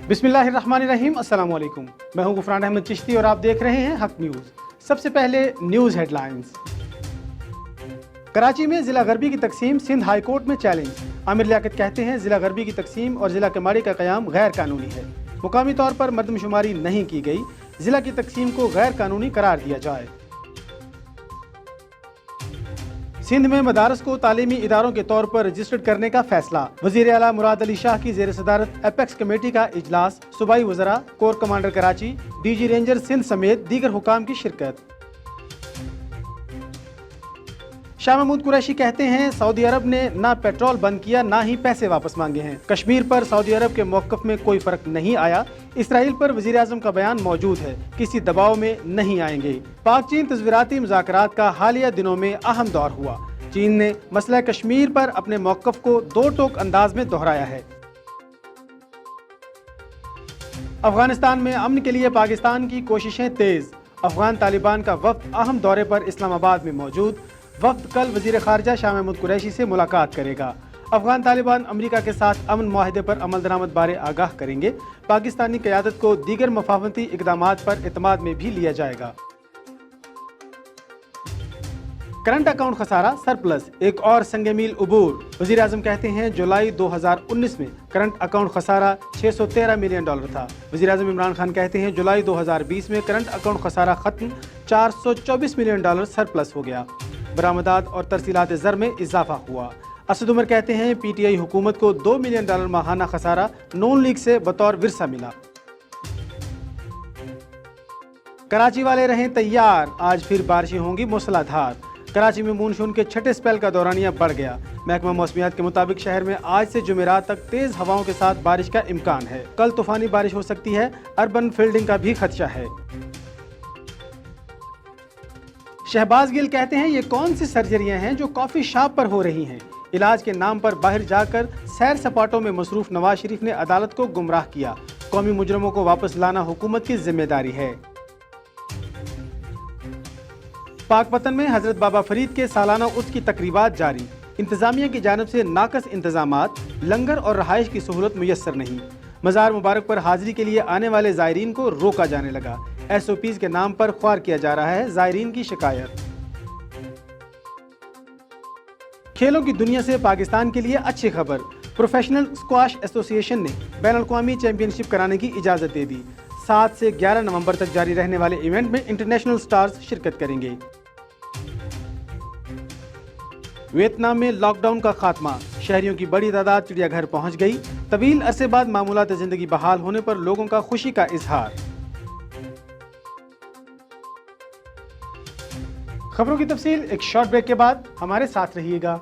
बिस्मिल्लाहिर्रहमानिर्रहीम, अस्सलाम वालेकुम। मैं हूं गुफरान अहमद चिश्ती और आप देख रहे हैं हक न्यूज़। सबसे पहले न्यूज़ हेडलाइंस। कराची में ज़िला गरबी की तकसीम सिंध हाई कोर्ट में चैलेंज। आमिर लियाकत कहते हैं ज़िला गरबी की तकसीम और ज़िला केमाड़ी का क़याम गैर कानूनी है। मुकामी तौर पर मर्दमशुमारी नहीं की गई, ज़िला की तकसीम को गैर कानूनी करार दिया जाए। सिंध में मदारस को तालीमी इदारों के तौर पर रजिस्टर्ड करने का फैसला। वज़ीर आला मुराद अली शाह की ज़ेर सदारत एपेक्स कमेटी का इजलास। सूबाई वज़रा, core commander Karachi, DG ranger Sindh समेत दीगर हुकाम की शिरकत। शाह महमूद कुरैशी कहते हैं सऊदी अरब ने ना पेट्रोल बंद किया ना ही पैसे वापस मांगे हैं। कश्मीर पर सऊदी अरब के मौक़िफ़ में कोई फ़र्क नहीं आया। इसराइल पर वज़ीर आज़म का बयान मौजूद है, किसी दबाव में नहीं आएंगे। पाक चीन तज़वीराती मुज़ाकरात का हालिया दिनों में अहम दौर हुआ। चीन ने मसला कश्मीर पर अपने मौक़िफ़ को दो टोक अंदाज में दोहराया है। अफगानिस्तान में अमन के लिए पाकिस्तान की कोशिशें तेज़। अफगान तालिबान का वफ़द अहम दौरे पर इस्लामाबाद में मौजूद। वफ़द कल वज़ीर ख़ारजा शाह महमूद कुरैशी से मुलाकात करेगा। अफगान तालिबान अमरीका के साथ अमन मुआहदे पर अमल दरामद बारे आगाह करेंगे। पाकिस्तानी क़यादत को दीगर मफाहमती इक़दामात पर एतमाद में भी लिया जाएगा। करंट अकाउंट खसारा सरप्लस, एक और संग मील उबूर। वज़ीर आज़म कहते हैं जुलाई 2019 में करंट अकाउंट खसारा $613 मिलियन था। वज़ीर आज़म इमरान खान कहते हैं जुलाई 2020 में करंट अकाउंट खसारा ख़त्म, $424 मिलियन सरप्लस हो गया। बरामदात और तरसीलात ज़र में इजाफा हुआ। असद उमर कहते हैं PTI हुकूमत को $2 मिलियन माहाना खसारा नून लीग से बतौर विरसा मिला। कराची वाले रहें तैयार, आज फिर बारिशें होंगी मूसलाधार। कराची में मानसून के छठे स्पेल का दौरानिया बढ़ गया। महकमा मौसमियात के मुताबिक शहर में आज से जुमेरात तक तेज हवाओं के साथ बारिश का इम्कान है। कल तूफानी बारिश हो सकती है। अर्बन फील्डिंग का भी खदशा है। शहबाज गिल कहते हैं ये कौन सी सर्जरियां हैं जो कॉफ़ी शॉप पर हो रही हैं। इलाज के नाम पर बाहर जाकर सैर सपाटों में मसरूफ नवाज शरीफ ने अदालत को गुमराह किया। कौमी मुजरमों को वापस लाना हुकूमत की जिम्मेदारी है। पाकपतन में हजरत बाबा फरीद के सालाना उर्स की तकरीबात जारी। इंतजामिया की जानब से नाकस इंतजामात, लंगर और रहाइश की सहूलत मुयस्सर नहीं। मज़ार मुबारक पर हाजिरी के लिए आने वाले ज़ायरीन को रोका जाने लगा। SOPs के नाम पर ख्वार किया जा रहा है ज़ायरीन की शिकायत। खेलों की दुनिया से पाकिस्तान के लिए अच्छी खबर। प्रोफेशनल स्क्वाश एसोसिएशन ने बैनुल-अक़वामी चैंपियनशिप कराने की इजाज़त दे दी। 7 से 11 नवंबर तक जारी रहने वाले इवेंट में इंटरनेशनल स्टार्स शिरकत करेंगे। वियतनाम में लॉकडाउन का खात्मा, शहरियों की बड़ी तादाद चिड़ियाघर पहुंच गई। तवील अरसे बाद मामूलात ज़िंदगी बहाल होने पर लोगों का खुशी का इजहार। खबरों की तफसील एक शॉर्ट ब्रेक के बाद, हमारे साथ रहिएगा।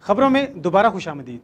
खबरों में दोबारा खुशामदीद।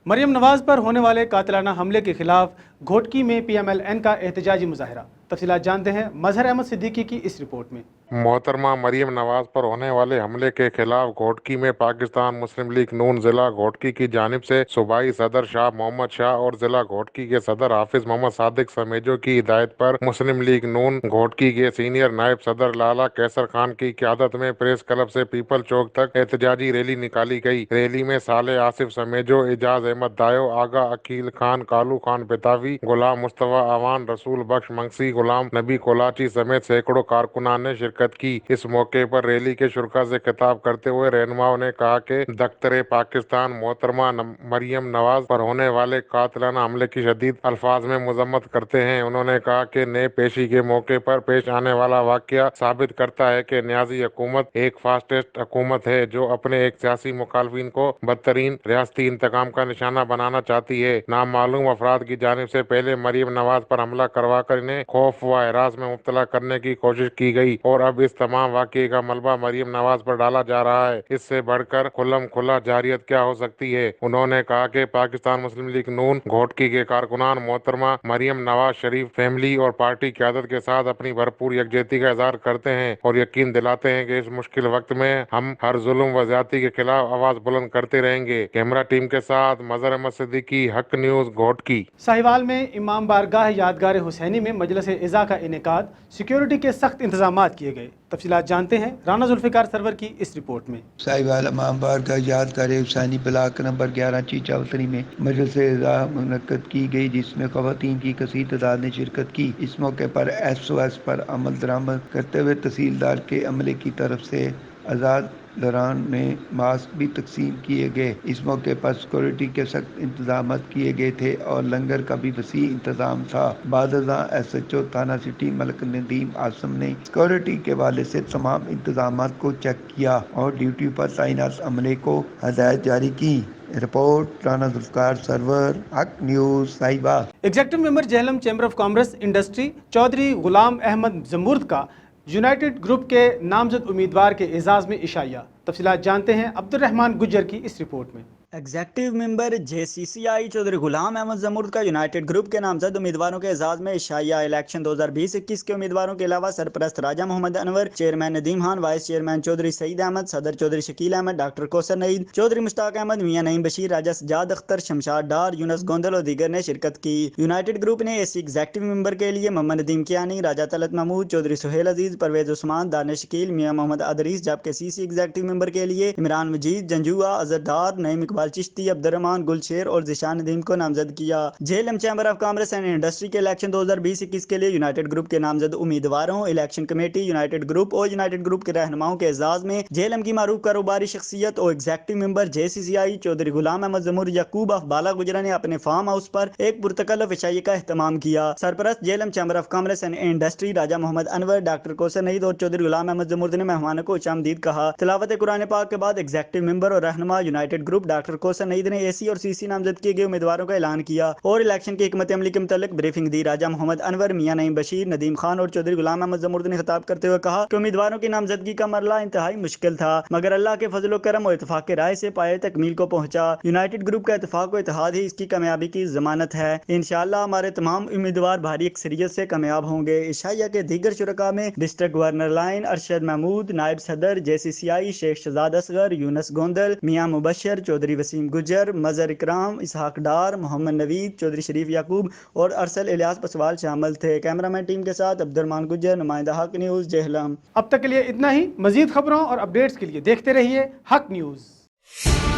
मरियम नवाज पर होने वाले कातिलाना हमले के खिलाफ घोटकी में PMLN का एहतजाजी मुजाहरा। तफसीलात जानते हैं मजहर अहमद सिद्दीकी की इस रिपोर्ट में। मोहतरमा मरियम नवाज पर होने वाले हमले के खिलाफ घोटकी में पाकिस्तान मुस्लिम लीग नून जिला घोटकी की जानिब से सूबाई सदर शाह मोहम्मद शाह और जिला घोटकी के सदर हाफिज मोहम्मद सादिक समेजो की हिदायत पर मुस्लिम लीग नून घोटकी के सीनियर नायब सदर लाला कैसर खान की क़यादत में प्रेस क्लब से पीपल चौक तक एहतजाजी रैली निकाली गई। रैली में साले आसिफ समेजो, एजाज अहमद दायो, आगा अकील खान, कालू खान बेतावी, गुलाम मुस्तफा अवान, रसूल बख्श मंगसी, गुलाम नबी कोलाची समेत सैकड़ों कारकुनान ने शिरकत की। इस मौके पर रैली के शुरा से खिताब करते हुए रहनुमाओं ने कहा कि दख्तर पाकिस्तान मोहतरमा मरियम नवाज पर होने वाले कातिलाना हमले की शदीद अल्फाज में मजम्मत करते हैं। उन्होंने कहा कि नए पेशी के मौके पर पेश आने वाला वाकया साबित करता है कि न्याजी हुकूमत एक फास्टेस्ट हुकूमत है जो अपने एक सियासी मुखालफिन को बदतरीन रियासती इंतकाम का निशाना बनाना चाहती है। नामालूम अफराद की जानिब से पहले मरियम नवाज पर हमला करवा कर इन्हें खौफ व हरास में मुब्तला करने की कोशिश की गई और अब इस तमाम वाकये का मलबा मरियम नवाज पर डाला जा रहा है। इससे बढ़कर खुल्लम खुला जारियत क्या हो सकती है। उन्होंने कहा कि पाकिस्तान मुस्लिम लीग नून घोटकी के कारकुनान मोहतरमा मरियम नवाज शरीफ फैमिली और पार्टी क़यादत के साथ अपनी भरपूर यकजहती का इजहार करते हैं और यकीन दिलाते हैं कि इस मुश्किल वक्त में हम हर जुल्म व ज्यादती के खिलाफ आवाज बुलंद करते रहेंगे। कैमरा टीम के साथ मजहर अहमद सिद्दीकी, हक न्यूज, घोटकी। साहिवाल में इमाम बारगाह यादगार हुसैनी में मजलिस इज़ा का इनेकाद, सिक्योरिटी के सख्त इंतजामात किए गए। तफसीलात जानते हैं राना जुल्फ़िकार सरवर की इस रिपोर्ट में। साहिवाल इमाम बारगाह यादगार हुसैनी ब्लॉक नंबर 11 चीचावतरी में मजलिस इज़ा मुनक्कद की गई, जिसमें ख़वातीन की कसीर तादाद ने शिरकत की। इस मौके पर SOS पर अमल दरामद करते हुए तहसीलदार के अमले की तरफ से आज़ाद दौरान में मास्क भी तकसीम किए गए। इस मौके पर सिक्योरिटी के सख्त इंतजाम किए गए थे और लंगर का भी वसी इंतजाम था। बादशाह SHO थाना सिटी मलक नदीम आसम ने सिक्योरिटी के वाले से तमाम इंतजाम को चेक किया और ड्यूटी पर तैनात अमले को हदायत जारी की। Report Rana Zulfiqar Sarwar, Haq news, Sahiwal. Executive member Jhelum chamber of commerce industry Chaudhry Ghulam Ahmad Jamurd का यूनाइटेड ग्रुप के नामजद उम्मीदवार के एजाज़ में इशाया। तफसीलात जानते हैं अब्दुर्रहमान गुज्जर की इस रिपोर्ट में। Executive member JCCI Chaudhry Ghulam Ahmad Jamurd का यूनाइटेड ग्रुप के नामजद उम्मीदवारों के एजाज में इशाया। इलेक्शन 2020-21 के उम्मीदवारों के अलावा सरपरस्त Raja Mohammad Anwar, chairman Nadeem Khan, vice chairman Chaudhry Saeed Ahmed, सदर चौधरी शकील अहमद, डॉक्टर कौसर नईद, चौधरी मुश्ताक अहमद, मियां नईम बशीर, राजा सजाद अख्तर, शमशाद डार, यूनस गोंदल और दीगर ने शिरकत की। यूनाइटेड ग्रुप ने AC एग्जेक्टिव मेंबर के लिए मोहम्मद नदीम कियानी, राजा तलत महमूद, चौधरी सुहेल अजीज, परवेज उस्मान, दानिश शकील, मियां मोहम्मद अदरीस, जबकि CC एग्जेक्टिव मेंबर के लिए इमरान मजीद, जंजुआ, अजहरदार, नईम इकबाल चिश्ती, अब्दुर्रहमान गुलशेर और जिशान नदीम को नामजद किया। JLM chamber of commerce and industry के इलेक्शन 2020-21 के लिए यूनाइटेड ग्रुप के नामजद उम्मीदवारों, इलेक्शन कमेटी, यूनाइटेड ग्रुप और यूनाइटेड ग्रुप के रहनुमाओं के एजाज में जेएलएम की मारूफ कारोबारी शख्सियत और executive member JCCI Chaudhry Ghulam Ahmad Zamurd Yaqoob of Bala Gujra ने अपने फार्म हाउस पर एक पुरतकल्लुफ इशाये का एहतमाम किया। सरपरस्त JLM chamber of commerce and industry Raja Mohammad Anwar, doctor Kausar Naeed और चौधरी गुलाम अहमद जमूर्द ने मेहमानों को खुशामदीद कहा। तिलावत कुरान पाक के बाद एग्जेक्टिव मेंबर और रहनुमा यूनाइटेड ग्रुप डॉक्टर कौसर नईद ने AC और CC नामजद किए गए उम्मीदवारों का ऐलान किया और इलेक्शन की हिकमत अमली के मुतालिक ब्रीफिंग दी। राजा मोहम्मद अनवर, मियां नईम बशीर, नदीम खान और चौधरी गुलाम अहमद जमूर्द ने खिताब करते हुए कहा कि उम्मीदवारों की नामजदगी का मरला इंतहाई मुश्किल था, मगर अल्लाह के फजल करम और इत्तेफाक के राय से पाए तकमील को पहुंचा। यूनाइटेड ग्रुप का इत्तेफाक और इत्तेहाद ही इसकी कामयाबी की जमानत है। इंशाअल्लाह हमारे तमाम उम्मीदवार भारी अक्सरियत से कामयाब होंगे। इशाया के दीगर शुरका में district governor lion Arshad Mahmood, नायब सदर JCCI शेख शहजाद असगर, यूनस गोंदल, मियां मुबशर, चौधरी वसीम गुजर, मजहर इकराम, इसहाक डार, मोहम्मद नवीद, चौधरी शरीफ याकूब और अरसल इलियास पसवाल शामिल थे। कैमरामैन टीम के साथ अब्दुर्रहमान गुज्जर, नुमाइंदा हक न्यूज़, जेहलम। अब तक के लिए इतना ही। मजीद खबरों और अपडेट्स के लिए देखते रहिए हक न्यूज़।